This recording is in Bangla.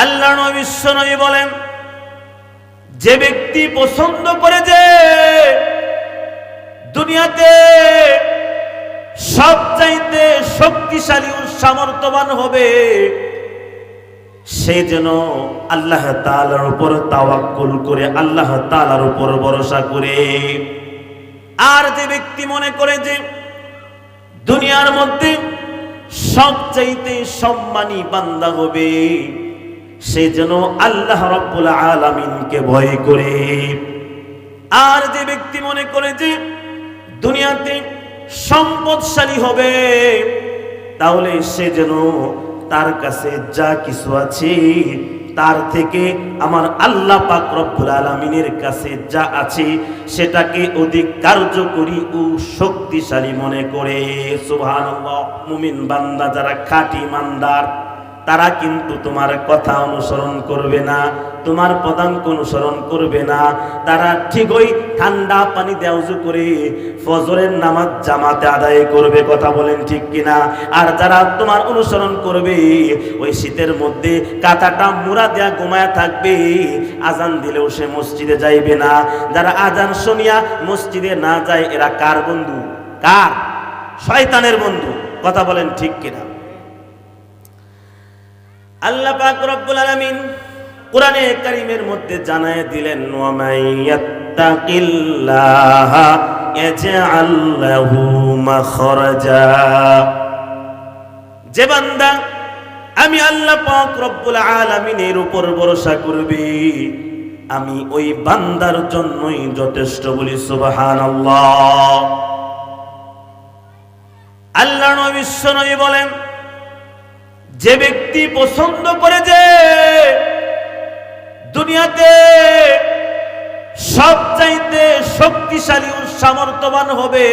আল্লাহ নবী বিশ্বনবী বলেন, যে ব্যক্তি পছন্দ করে যে দুনিয়াতে সবচাইতে শক্তিশালী ও সামর্থ্যবান হবে, সে যেন আল্লাহ তাআলার উপর তাওয়াক্কুল করে, আল্লাহ তাআলার উপর ভরসা করে। আর যে ব্যক্তি মনে করে যে দুনিয়ার মধ্যে সবচাইতে সম্মানী বান্দা হবে, সে যেন আল্লাহ রাব্বুল আলামিনকে ভয় করে। আর যে ব্যক্তি মনে করে যে দুনিয়াতে সম্পদশালী হবে, তাহলে সে যেন তার কাছে যা কিছু আছে তার থেকে আমার আল্লাহ পাক রব্বুল আলামিনের কাছে যা আছে সেটাকে অধিক কার্যকরী ও শক্তিশালী মনে করে। সুবহানাল্লাহ। মুমিন বান্দা যারা খাঁটি ইমানদার, তারা কিন্তু তোমার কথা অনুসরণ করবে না, তোমার পদাঙ্ক অনুসরণ করবে না। তারা ঠিকই ঠান্ডা পানি দিয়ে ওযু করে ফজরের নামাজ জামাতে আদায় করবে, কথা বলেন ঠিক কিনা? আর যারা তোমার অনুসরণ করবে, ওই শীতের মধ্যে কাঁথাটা মুড়া দেয়া ঘুমায়া থাকবে, আজান দিলেও সে মসজিদে যাইবে না। যারা আজান শুনিয়া মসজিদে না যায়, এরা কার বন্ধু? কার? শয়তানের বন্ধু, কথা বলেন ঠিক কিনা? আল্লাহ পাক রব্বুল আলামিন কোরআনে কারীমের মধ্যে জানায় দিলেন, ওয়া মাইয়াত্তাকিল্লাহা ইয়াজআল লাহু মাখরাজা। যে বান্দা আমি আল্লাহ পাক রব্বুল আলামিনের উপর ভরসা করবে, আমি ওই বান্দার জন্যই যথেষ্ট বলি। সুবহানাল্লাহ। আল্লাহ নবী বিশ্বনবী বলেন, যে ব্যক্তি পছন্দ করে যে দুনিয়াতে সবচাইতে শক্তিশালী ও সামর্থ্যবান হবে,